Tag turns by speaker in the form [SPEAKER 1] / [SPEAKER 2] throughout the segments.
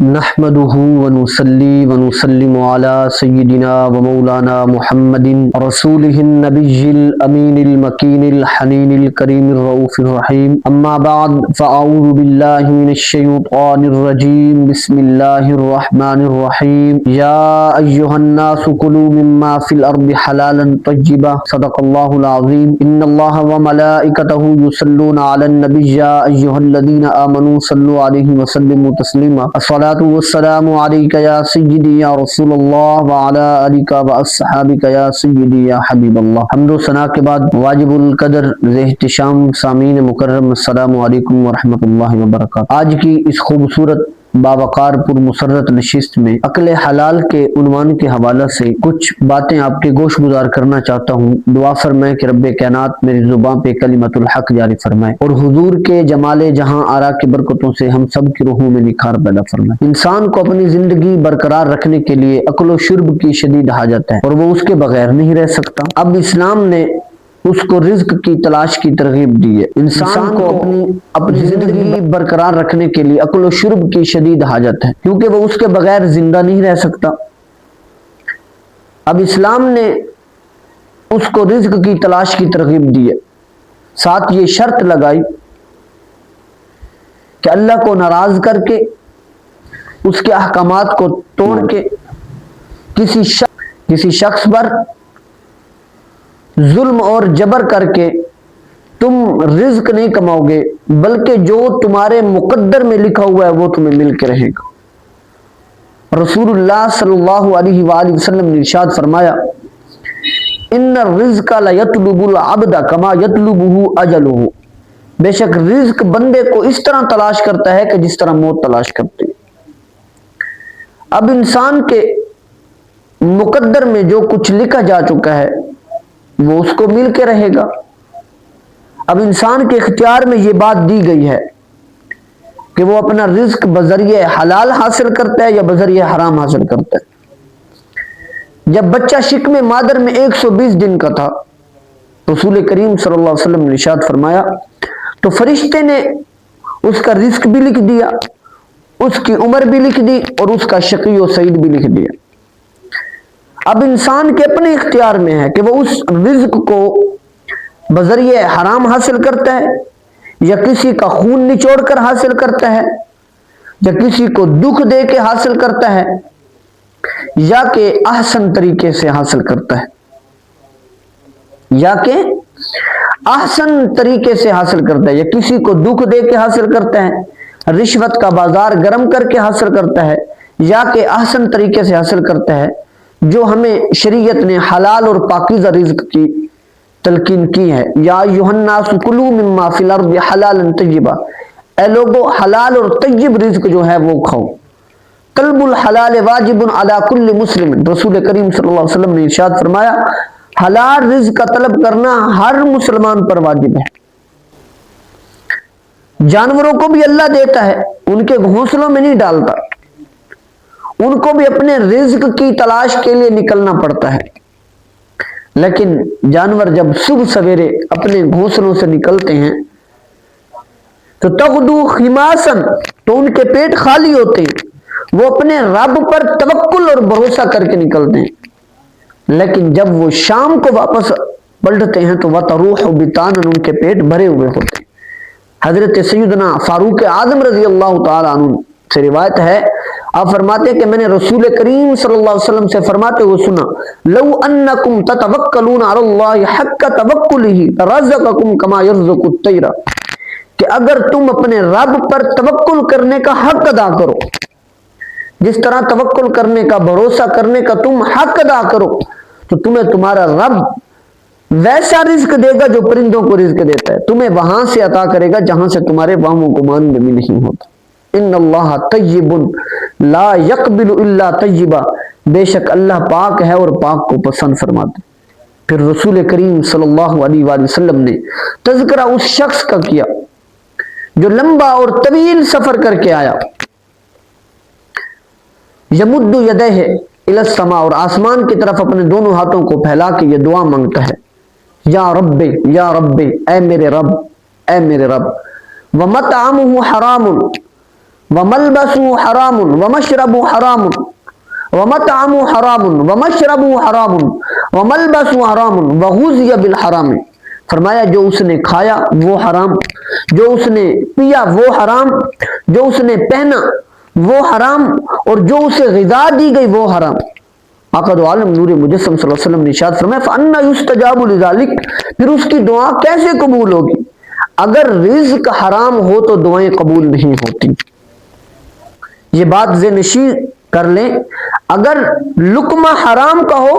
[SPEAKER 1] نحمده ونصلي ونسلم على سيدنا ومولانا محمد رسوله النبي الأمين المكين الحنين الكريم الرؤوف الرحيم أما بعد فأعوذ بالله من الشيطان الرجيم بسم الله الرحمن الرحيم يا أيها الناس كلوا مما في الأرض حلالا طيبا صدق الله العظيم إن الله وملائكته يصلون على النبي يا أيها الذين آمنوا صلوا عليه وسلموا تسليما الصلاة والسلام عليك يا سيدي يا رسول الله وعلى آلك وأصحابك يا سيدي يا حبيب اللہ۔ حمد و ثنا کے بعد واجب القدر ذی احتشام سامعین مکرم السلام علیکم ورحمۃ اللہ وبرکاتہ۔ آج کی اس خوبصورت باوقار پر مسرت نشست میں عقل حلال کے عنوان کے حوالہ سے کچھ باتیں آپ کے گوش گزار کرنا چاہتا ہوں۔ دعا فرمائے کہ رب کائنات میری زبان پہ کلمت الحق جاری فرمائے اور حضور کے جمال جہاں آرا کی برکتوں سے ہم سب کی روحوں میں نکھار پیدا فرمائے۔ انسان کو اپنی زندگی برقرار رکھنے کے لیے عقل و شرب کی شدید حاجت ہے اور وہ اس کے بغیر نہیں رہ سکتا۔ اب اسلام نے اس کو رزق کی تلاش کی ترغیب دی ہے۔ انسان کو اپنی زندگی برقرار رکھنے کے لیے عقل و شرب کی شدید حاجت ہے کیونکہ وہ اس کے بغیر زندہ نہیں رہ سکتا۔ اب اسلام نے اس کو رزق کی تلاش کی ترغیب دی ہے، ساتھ یہ شرط لگائی کہ اللہ کو ناراض کر کے، اس کے احکامات کو توڑ کے، کسی شخص پر ظلم اور جبر کر کے تم رزق نہیں کماؤ گے، بلکہ جو تمہارے مقدر میں لکھا ہوا ہے وہ تمہیں مل کے رہے گا۔ رسول اللہ صلی اللہ علیہ وآلہ وسلم نے ارشاد فرمایا ان الرزق لیطلب العبد کما یطلبہ اجلہ، بے شک رزق بندے کو اس طرح تلاش کرتا ہے کہ جس طرح موت تلاش کرتی ہے۔ اب انسان کے مقدر میں جو کچھ لکھا جا چکا ہے وہ اس کو مل کے رہے گا۔ اب انسان کے اختیار میں یہ بات دی گئی ہے کہ وہ اپنا رزق بذریعہ حلال حاصل کرتا ہے یا بذریعہ حرام حاصل کرتا ہے۔ جب بچہ شکم مادر میں 120 دن کا تھا، رسول کریم صلی اللہ علیہ وسلم نے ارشاد فرمایا تو فرشتے نے اس کا رزق بھی لکھ دیا، اس کی عمر بھی لکھ دی اور اس کا شقی و سعید بھی لکھ دیا۔ اب انسان کے اپنے اختیار میں ہے کہ وہ اس رزق کو بذریعہ حرام حاصل کرتا ہے یا کسی کا خون نچوڑ کر حاصل کرتا ہے یا کسی کو دکھ دے کے حاصل کرتا ہے یا کہ احسن طریقے سے حاصل کرتا ہے یا کسی کو دکھ دے کے حاصل کرتا ہے، رشوت کا بازار گرم کر کے حاصل کرتا ہے یا کہ احسن طریقے سے حاصل کرتا ہے جو ہمیں شریعت نے حلال اور پاکیزہ رزق کی تلقین کی ہے۔ یا ایھا الناس کلوا مما فی الارض حلالا طیبا، اے لوگو حلال اور طیب رزق جو ہے وہ کھاؤ۔ طلب الحلال واجب علی کل مسلم، رسول کریم صلی اللہ علیہ وسلم نے ارشاد فرمایا حلال رزق کا طلب کرنا ہر مسلمان پر واجب ہے۔ جانوروں کو بھی اللہ دیتا ہے، ان کے گھونسلوں میں نہیں ڈالتا، ان کو بھی اپنے رزق کی تلاش کے لیے نکلنا پڑتا ہے، لیکن جانور جب صبح سویرے اپنے گھونسلوں سے نکلتے ہیں تو تغدو خماسن، تو ان کے پیٹ خالی ہوتے ہیں، وہ اپنے رب پر توکل اور بھروسہ کر کے نکلتے ہیں، لیکن جب وہ شام کو واپس پلٹتے ہیں تو وَتَرُوحُ بِطَانًا، ان کے پیٹ بھرے ہوئے ہوتے ہیں۔ حضرت سیدنا فاروق اعظم رضی اللہ تعالی عنہ سے روایت ہے، آپ فرماتے ہیں کہ میں نے رسول کریم صلی اللہ علیہ وسلم سے فرماتے ہوئے سنا لو انکم تتوکلون علی اللہ حق توکلہ رزقکم کما یرزق الطیر، کہ اگر تم اپنے رب پر توکل کرنے کا حق ادا کرو، جس طرح توکل کرنے کا، بھروسہ کرنے کا تم حق ادا کرو، تو تمہیں تمہارا رب ویسا رزق دے گا جو پرندوں کو رزق دیتا ہے، تمہیں وہاں سے عطا کرے گا جہاں سے تمہارے وہم و گمان میں بھی نہیں ہوتا۔ ان اللہ طیب لا یقبل الا طیبا، بے شک اللہ پاک ہے اور پاک کو پسند فرماتے۔ پھر رسول کریم صلی اللہ علیہ وآلہ وسلم نے تذکرہ اس شخص کا کیا جو لمبا اور طویل سفر کر کے آیا، یمد یدہ الی السماء، اور آسمان کی طرف اپنے دونوں ہاتھوں کو پھیلا کے یہ دعا مانگتا ہے یا رب، یا رب، اے میرے رب، اے میرے رب، ومطعمہ حرام، وملبسو حرام ومشربو حرام ومطعمو حرام ومشربو حرام وملبسو حرام وغذی بالحرام، فرمایا جو اس نے کھایا وہ حرام، جو اس نے پیا وہ حرام، جو اس نے پہنا وہ حرام، اور جو اسے غذا دی گئی وہ حرام۔ آقا دو عالم نور مجسم صلی اللہ علیہ وسلم نے ارشاد فرمایا فَأَنَّا يُسْتَجَابُ لِذَلِكَ، پھر اس کی دعا کیسے قبول ہوگی؟ اگر رزق حرام ہو تو دعائیں قبول نہیں ہوتی۔ یہ بات ذہن نشین کر لیں، اگر لقمہ حرام کا ہو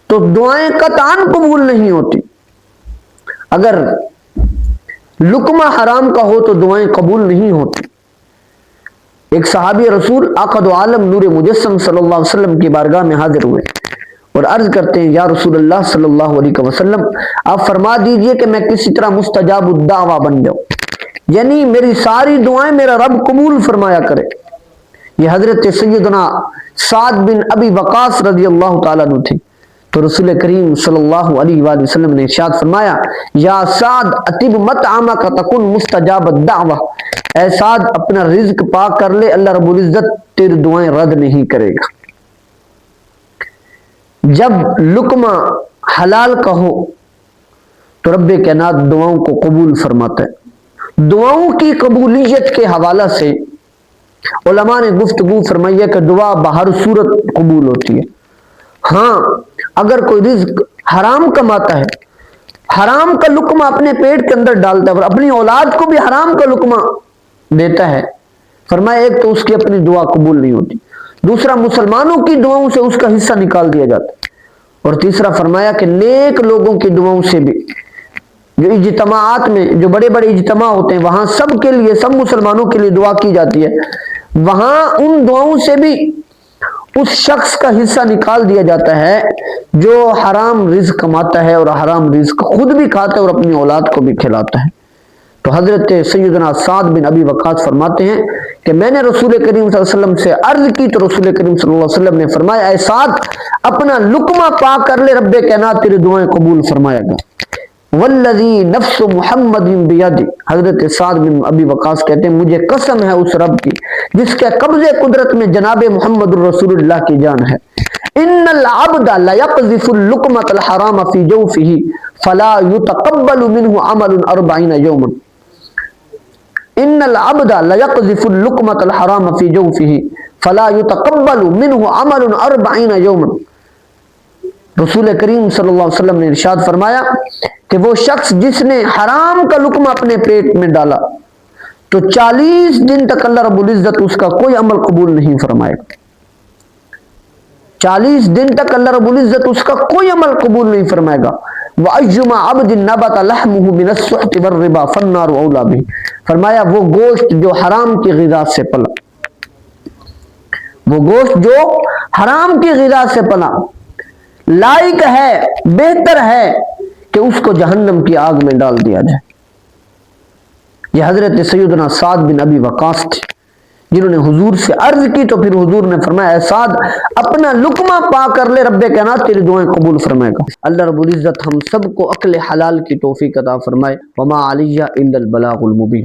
[SPEAKER 1] تو دعائیں قطعاً قبول نہیں ہوتی، اگر لقمہ حرام کا ہو تو دعائیں قبول نہیں ہوتی۔ ایک صحابی رسول آقا دو عالم نور مجسم صلی اللہ علیہ وسلم کی بارگاہ میں حاضر ہوئے اور عرض کرتے ہیں یا رسول اللہ صلی اللہ علیہ وسلم، آپ فرما دیجئے کہ میں کسی طرح مستجاب الدعوہ بن جاؤں، یعنی میری ساری دعائیں میرا رب قبول فرمایا کرے۔ یہ حضرت سیدنا سعد بن ابی وقاص رضی اللہ تعالیٰ عنہ تھے، تو رسول کریم صلی اللہ علیہ وآلہ وسلم نے ارشاد فرمایا یا سعد اطب مطعمک تکن مستجاب الدعوہ، اے سعد اپنا رزق پاک کر لے، اللہ رب العزت تیری دعائیں رد نہیں کرے گا۔ جب لقمہ حلال کا ہو تو رب کائنات دعاؤں کو قبول فرماتا ہے۔ دعاؤں کی قبولیت کے حوالہ سے علماء نے گفتگو فرمائی ہے کہ دعا بہر صورت قبول ہوتی ہے۔ ہاں اگر کوئی رزق حرام کماتا ہے، حرام کا لقمہ اپنے پیٹ کے اندر ڈالتا ہے اور اپنی اولاد کو بھی حرام کا لقمہ دیتا ہے، فرمایا ایک تو اس کی اپنی دعا قبول نہیں ہوتی، دوسرا مسلمانوں کی دعاؤں سے اس کا حصہ نکال دیا جاتا ہے، اور تیسرا فرمایا کہ نیک لوگوں کی دعاؤں سے بھی، جو اجتماعات میں جو بڑے بڑے اجتماع ہوتے ہیں وہاں سب کے لیے، سب مسلمانوں کے لیے دعا کی جاتی ہے، وہاں ان دعاؤں سے بھی اس شخص کا حصہ نکال دیا جاتا ہے جو حرام رزق کماتا ہے اور حرام رزق خود بھی کھاتا ہے اور اپنی اولاد کو بھی کھلاتا ہے۔ تو حضرت سیدنا سعد بن ابی وقاص فرماتے ہیں کہ میں نے رسول کریم صلی اللہ علیہ وسلم سے عرض کی تو رسول کریم صلی اللہ علیہ وسلم نے فرمایا اے سعد اپنا لقمہ پاک کر لے، رب کائنات تیری دعائیں قبول فرمائے گا۔ والذی نفس محمد بیدی، حضرت سعد بن ابی وقاص کہتے ہیں مجھے قسم ہے اس رب کی جس کے قبضے قدرت میں جناب محمد الرسول اللہ کی جان ہے، ان العبد لیقذف اللقمۃ الحرام فی جوفہ فلا یتقبل منہ عمل 40 یوما، ان العبد لیقذف اللقمۃ الحرام فی جوفہ فلا یتقبل منہ عمل 40 یوما۔ رسول کریم صلی اللہ علیہ وسلم نے ارشاد فرمایا کہ وہ شخص جس نے حرام کا لقمہ اپنے پیٹ میں ڈالا تو 40 دن تک اللہ رب العزت اس کا کوئی عمل قبول نہیں فرمائے گا، 40 دن تک اللہ رب العزت اس کا کوئی عمل قبول نہیں فرمائے گا۔ وَأَيُّمَا عَبْدٍ نَبَتَ لَحْمُهُ مِنَ السُّحْتِ وَالرِّبَا فَالنَّارُ أَوْلَىٰ بِهِ، فرمایا وہ گوشت جو حرام کی غذا سے پلا، وہ گوشت جو حرام کی غذا سے پلا لائق ہے، بہتر ہے کہ اس کو جہنم کی آگ میں ڈال دیا جائے۔ یہ حضرت سیدنا سعد بن ابی وقاص تھے جنہوں نے حضور سے عرض کی تو پھر حضور نے فرمایا اے سعد اپنا لقمہ پا کر لے، رب کائنات تیری دعائیں قبول فرمائے گا۔ اللہ رب العزت ہم سب کو عقل حلال کی توفیق عطا فرمائے۔ وما علیہ الا البلاغ المبین۔